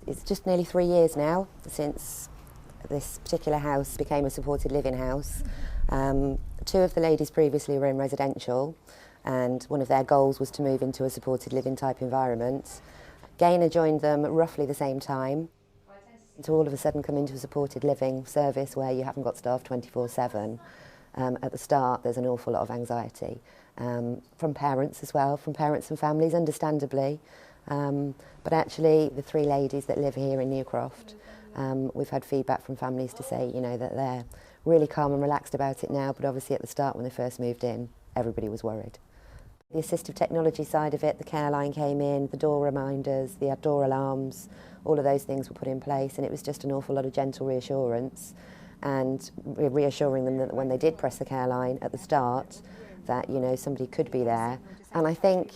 It's just nearly 3 years now since this particular house became a supported living house. Two of the ladies previously were in residential, and one of their goals was to move into a supported living type environment. Gaynor joined them at roughly the same time. To all of a sudden come into a supported living service where you haven't got staff 24/7, at the start there's an awful lot of anxiety from parents as well, from parents and families, understandably. But actually the three ladies that live here in Newcroft, we've had feedback from families to say, you know, that they're really calm and relaxed about it now, but obviously at the start when they first moved in, everybody was worried. The assistive technology side of it, the care line came in, the door reminders, the door alarms, all of those things were put in place, and it was just an awful lot of gentle reassurance and reassuring them that when they did press the care line at the start, that, you know, somebody could be there. And I think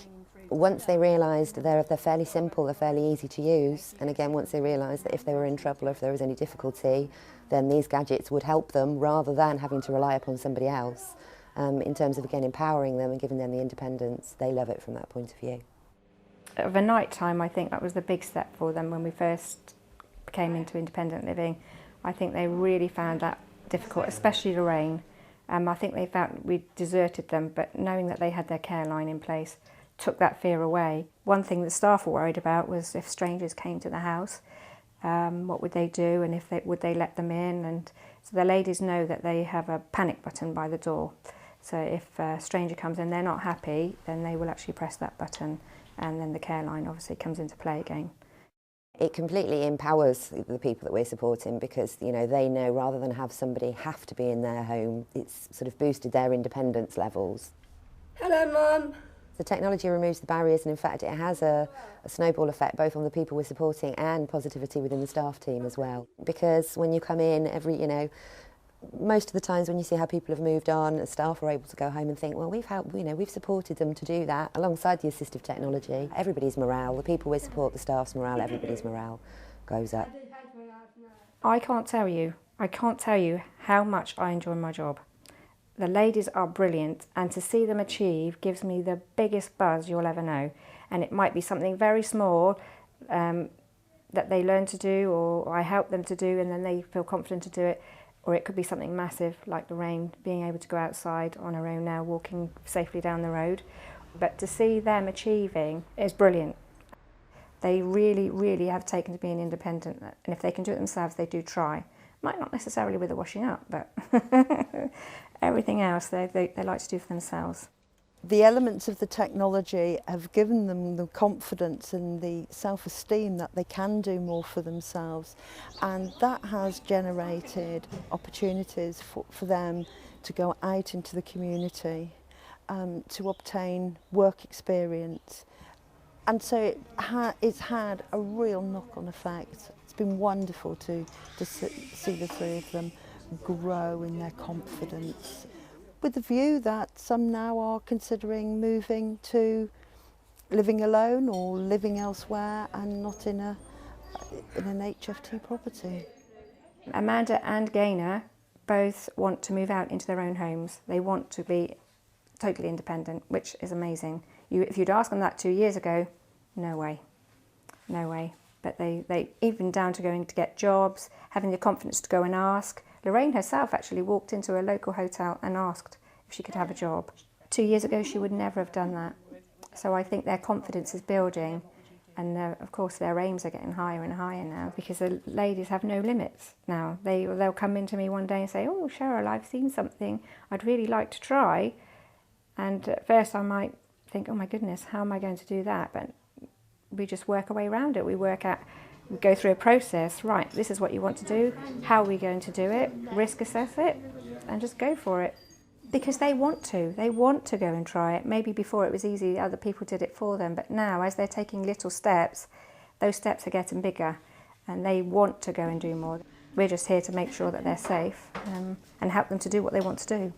once they realised they're fairly simple, they're fairly easy to use, and again once they realised that if they were in trouble or if there was any difficulty, then these gadgets would help them rather than having to rely upon somebody else. In terms of, again, empowering them and giving them the independence, they love it from that point of view. Of a night time, I think that was the big step for them when we first came into independent living. I think they really found that difficult, especially Lorraine. I think they felt we deserted them, but knowing that they had their care line in place took that fear away. One thing the staff were worried about was if strangers came to the house, what would they do, and would they let them in? And so the ladies know that they have a panic button by the door. So if a stranger comes in, they're not happy, then they will actually press that button, and then the care line obviously comes into play again. It completely empowers the people that we're supporting because, you know, they know rather than have somebody have to be in their home, it's sort of boosted their independence levels. Hello, Mum. The technology removes the barriers, and in fact it has a snowball effect both on the people we're supporting and positivity within the staff team as well. Because when you come in, most of the times when you see how people have moved on, the staff are able to go home and think, well, we've supported them to do that alongside the assistive technology. Everybody's morale, the people we support, the staff's morale, everybody's morale goes up. I can't tell you how much I enjoy my job. The ladies are brilliant, and to see them achieve gives me the biggest buzz you'll ever know. And it might be something very small that they learn to do, or I help them to do, and then they feel confident to do it. Or it could be something massive like Lorraine being able to go outside on her own now, walking safely down the road. But to see them achieving is brilliant. They really, really have taken to being independent, and if they can do it themselves, they do try. Might not necessarily with the washing up, but everything else they like to do for themselves. The elements of the technology have given them the confidence and the self-esteem that they can do more for themselves, and that has generated opportunities for them to go out into the community, to obtain work experience, and so it's had a real knock-on effect. It's been wonderful to see the three of them grow in their confidence, with the view that some now are considering moving to living alone or living elsewhere and not in an HFT property. Amanda and Gaynor both want to move out into their own homes. They want to be totally independent, which is amazing. If you'd asked them that 2 years ago, no way, no way. But they even down to going to get jobs, having the confidence to go and ask. Lorraine herself actually walked into a local hotel and asked if she could have a job. 2 years ago, she would never have done that. So I think their confidence is building, and of course their aims are getting higher and higher now because the ladies have no limits now. They'll come into me one day and say, oh, Cheryl, I've seen something I'd really like to try. And at first I might think, oh my goodness, how am I going to do that? But we just work our way around it. We go through a process. Right, this is what you want to do. How are we going to do it? Risk assess it and just go for it. Because they want to. They want to go and try it. Maybe before it was easy, other people did it for them. But now, as they're taking little steps, those steps are getting bigger and they want to go and do more. We're just here to make sure that they're safe and help them to do what they want to do.